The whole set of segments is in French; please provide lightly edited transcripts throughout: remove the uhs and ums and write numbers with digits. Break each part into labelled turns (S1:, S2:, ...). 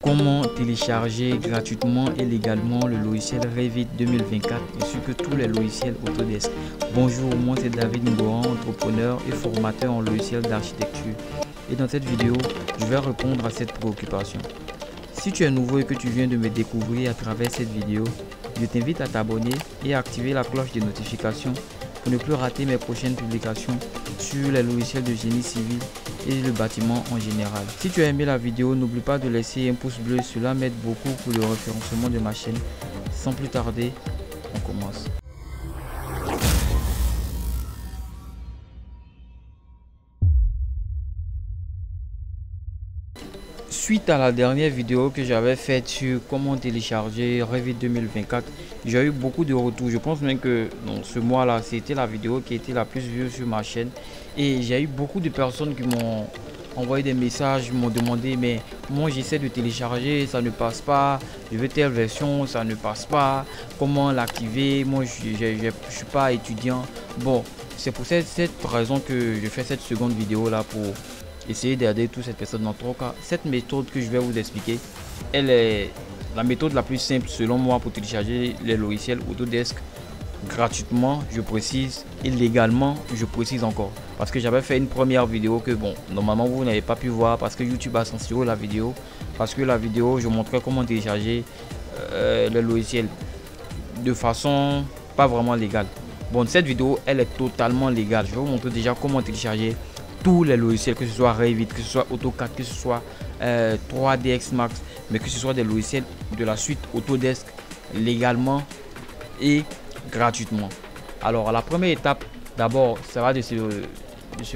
S1: Comment télécharger gratuitement et légalement le logiciel Revit 2024 ainsi que tous les logiciels Autodesk. Bonjour, moi c'est David Ngoran, entrepreneur et formateur en logiciel d'architecture. Et dans cette vidéo, je vais répondre à cette préoccupation. Si tu es nouveau et que tu viens de me découvrir à travers cette vidéo, je t'invite à t'abonner et à activer la cloche de notification pour ne plus rater mes prochaines publications sur les logiciels de génie civil et le bâtiment en général. Si tu as aimé la vidéo, n'oublie pas de laisser un pouce bleu, cela m'aide beaucoup pour le référencement de ma chaîne. Sans plus tarder, on commence. Suite à la dernière vidéo que j'avais faite sur comment télécharger Revit 2024, j'ai eu beaucoup de retours. Je pense même que dans ce mois-là, c'était la vidéo qui était la plus vue sur ma chaîne. Et j'ai eu beaucoup de personnes qui m'ont envoyé des messages, m'ont demandé, mais moi j'essaie de télécharger, ça ne passe pas. Je veux telle version, ça ne passe pas. Comment l'activer? Moi je ne suis pas étudiant. Bon, c'est pour cette raison que je fais cette seconde vidéo là pour essayer d'aider toutes ces personnes. Dans tout cas, cette méthode que je vais vous expliquer, elle est la méthode la plus simple selon moi pour télécharger les logiciels Autodesk gratuitement, je précise, et légalement, je précise encore. Parce que j'avais fait une première vidéo que bon, normalement vous n'avez pas pu voir parce que YouTube a censuré la vidéo. Parce que la vidéo, je montrais comment télécharger les logiciels de façon pas vraiment légale. Bon, cette vidéo, elle est totalement légale. Je vais vous montrer déjà comment télécharger tous les logiciels, que ce soit Revit, que ce soit AutoCAD, que ce soit 3ds Max, mais que ce soit des logiciels de la suite Autodesk légalement et gratuitement. Alors la première étape, d'abord, ça va de se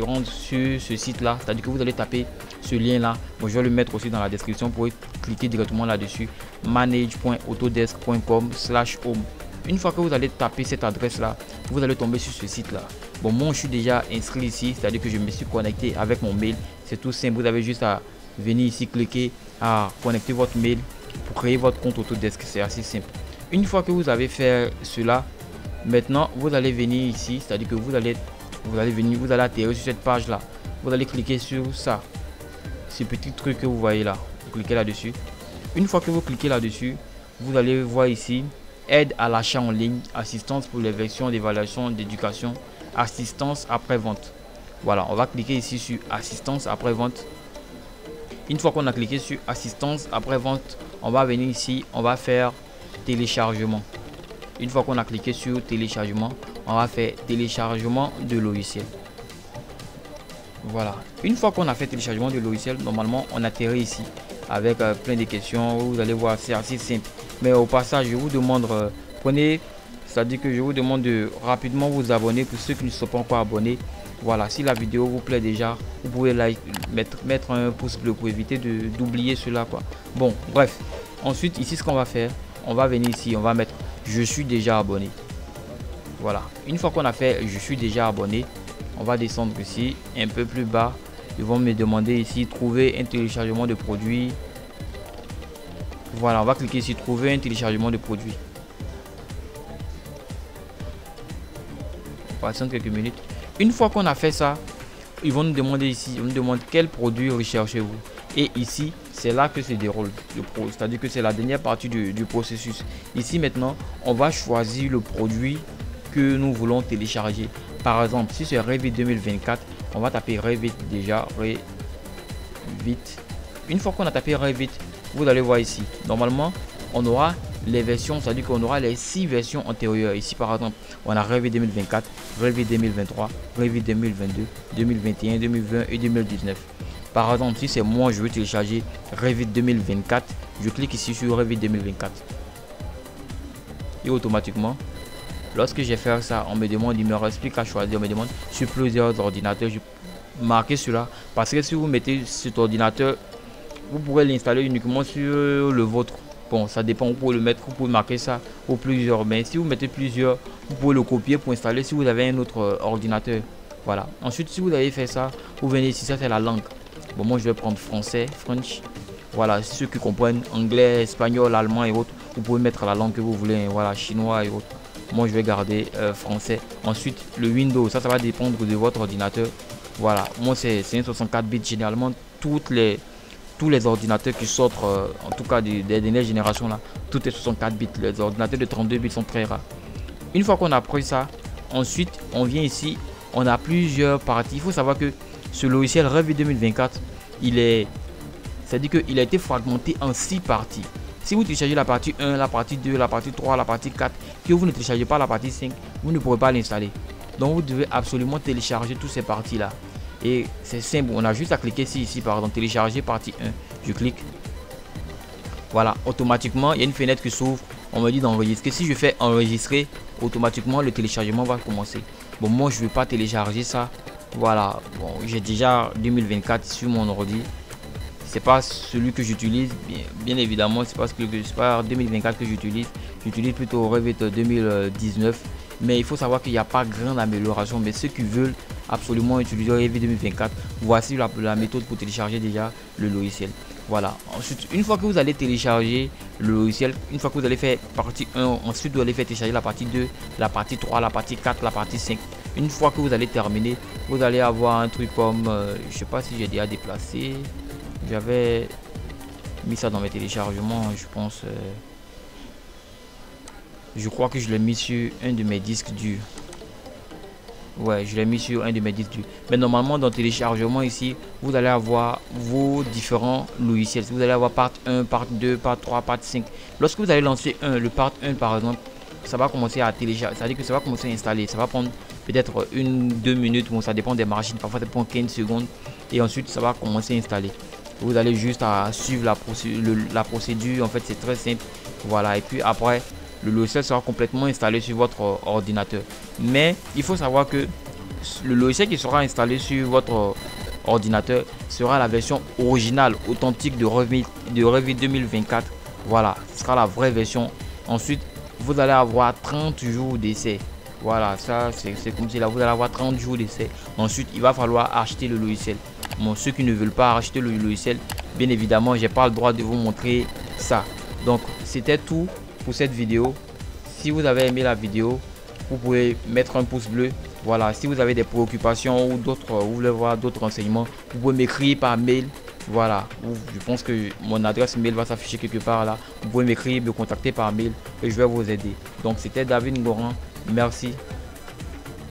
S1: rendre sur ce site là, c'est à dire que vous allez taper ce lien là. Bon, je vais le mettre aussi dans la description pour cliquer directement là dessus, manage.autodesk.com/home. Une fois que vous allez taper cette adresse là, vous allez tomber sur ce site là. Bon, moi je suis déjà inscrit ici, c'est à dire que je me suis connecté avec mon mail. C'est tout simple, vous avez juste à venir ici, cliquer à connecter votre mail pour créer votre compte Autodesk. C'est assez simple. Une fois que vous avez fait cela, maintenant vous allez venir ici, c'est à dire que vous allez atterrir sur cette page là. Vous allez cliquer sur ça, ce petit truc que vous voyez là, vous cliquez là dessus. Une fois que vous cliquez là dessus, vous allez voir ici aide à l'achat en ligne, assistance pour les versions d'évaluation d'éducation, assistance après vente. Voilà, on va cliquer ici sur assistance après vente. Une fois qu'on a cliqué sur assistance après vente, on va venir ici, on va faire téléchargement. Une fois qu'on a cliqué sur téléchargement, on va faire téléchargement de logiciel. Voilà, une fois qu'on a fait téléchargement de logiciel, normalement on atterrit ici avec plein de questions. Vous allez voir, c'est assez simple. Mais au passage, je vous demande, c'est-à-dire que je vous demande de rapidement vous abonner pour ceux qui ne sont pas encore abonnés. Voilà, si la vidéo vous plaît déjà, vous pouvez mettre un pouce bleu pour éviter d'oublier cela quoi. Bon, bref. Ensuite, ici, ce qu'on va faire, on va venir ici, on va mettre je suis déjà abonné. Voilà, une fois qu'on a fait je suis déjà abonné, on va descendre ici un peu plus bas. Ils vont me demander ici trouver un téléchargement de produit. Voilà, on va cliquer ici trouver un téléchargement de produit. On va attendre quelques minutes. Une fois qu'on a fait ça, ils vont nous demander ici, on nous demande quel produit recherchez-vous. Et ici, c'est là que se déroule le processus, c'est-à-dire que c'est la dernière partie du processus. Ici maintenant, on va choisir le produit que nous voulons télécharger. Par exemple, si c'est Revit 2024, on va taper Revit déjà, Revit. Une fois qu'on a tapé Revit, vous allez voir ici. Normalement, on aura les versions, c'est-à-dire qu'on aura les 6 versions antérieures. Ici, par exemple, on a Revit 2024, Revit 2023, Revit 2022, 2021, 2020 et 2019. Par exemple, si c'est moi, je veux télécharger Revit 2024, je clique ici sur Revit 2024. Et automatiquement, lorsque j'ai fait ça, on me demande, il me explique à choisir, on me demande sur plusieurs ordinateurs. Je marque cela parce que si vous mettez cet ordinateur, vous pourrez l'installer uniquement sur le vôtre. Bon, ça dépend, vous pouvez le mettre, vous pouvez marquer ça pour plusieurs. Mais si vous mettez plusieurs, vous pouvez le copier pour installer si vous avez un autre ordinateur. Voilà. Ensuite, si vous avez fait ça, vous venez ici, ça c'est la langue. Bon, moi je vais prendre français, French. Voilà, ceux qui comprennent anglais, espagnol, allemand et autres, vous pouvez mettre la langue que vous voulez. Voilà, chinois et autres. Moi je vais garder français. Ensuite, le Windows, ça va dépendre de votre ordinateur. Voilà, moi c'est un 64 bits. Généralement, toutes les tous les ordinateurs qui sortent, en tout cas des dernières générations là, tout est 64 bits. Les ordinateurs de 32 bits sont très rares. Une fois qu'on a pris ça, ensuite on vient ici, on a plusieurs parties. Il faut savoir que ce logiciel Revit 2024, c'est-à-dire qu'il a été fragmenté en 6 parties. Si vous téléchargez la partie 1, la partie 2, la partie 3, la partie 4, que vous ne téléchargez pas la partie 5, vous ne pourrez pas l'installer. Donc vous devez absolument télécharger toutes ces parties là. Et c'est simple, on a juste à cliquer ici par exemple, télécharger partie 1. Je clique. Voilà, automatiquement, il y a une fenêtre qui s'ouvre. On me dit d'enregistrer. Si je fais enregistrer, automatiquement le téléchargement va commencer. Bon, moi je ne vais pas télécharger ça. Voilà, bon, j'ai déjà 2024 sur mon ordi. C'est pas celui que j'utilise, bien évidemment, c'est pas 2024 que j'utilise. J'utilise plutôt Revit 2019. Mais il faut savoir qu'il n'y a pas grande amélioration. Mais ceux qui veulent absolument utiliser Revit 2024, voici la méthode pour télécharger déjà le logiciel. Voilà. Ensuite, une fois que vous allez télécharger le logiciel, une fois que vous allez faire partie 1, ensuite vous allez faire télécharger la partie 2, la partie 3, la partie 4, la partie 5. Une fois que vous allez terminer, vous allez avoir un truc comme, je sais pas si j'ai déjà déplacé. J'avais mis ça dans mes téléchargements, je pense. Je crois que je l'ai mis sur un de mes disques durs. Ouais, je l'ai mis sur un de mes disques durs. Mais normalement, dans téléchargement ici, vous allez avoir vos différents logiciels. Vous allez avoir part 1, part 2, part 3, part 5. Lorsque vous allez lancer le part 1 par exemple, ça va commencer à télécharger. C'est-à-dire que ça va commencer à installer. Ça va prendre peut-être 1-2 minutes. Bon, ça dépend des machines. Parfois, ça prend 15 secondes. Et ensuite, ça va commencer à installer. Vous allez juste à suivre la procédure. En fait, c'est très simple. Voilà. Et puis après, le logiciel sera complètement installé sur votre ordinateur. Mais il faut savoir que le logiciel qui sera installé sur votre ordinateur sera la version originale, authentique de Revit 2024. Voilà, ce sera la vraie version. Ensuite, vous allez avoir 30 jours d'essai. Voilà, ça c'est comme si là vous allez avoir 30 jours d'essai. Ensuite, il va falloir acheter le logiciel. Bon, ceux qui ne veulent pas acheter le logiciel, bien évidemment, j'ai pas le droit de vous montrer ça. Donc, c'était tout pour cette vidéo. Si vous avez aimé la vidéo, vous pouvez mettre un pouce bleu. Voilà, si vous avez des préoccupations ou d'autres, vous voulez voir d'autres renseignements, vous pouvez m'écrire par mail. Voilà, je pense que mon adresse mail va s'afficher quelque part là. Vous pouvez m'écrire, me contacter par mail et je vais vous aider. Donc c'était David Ngoran. Merci.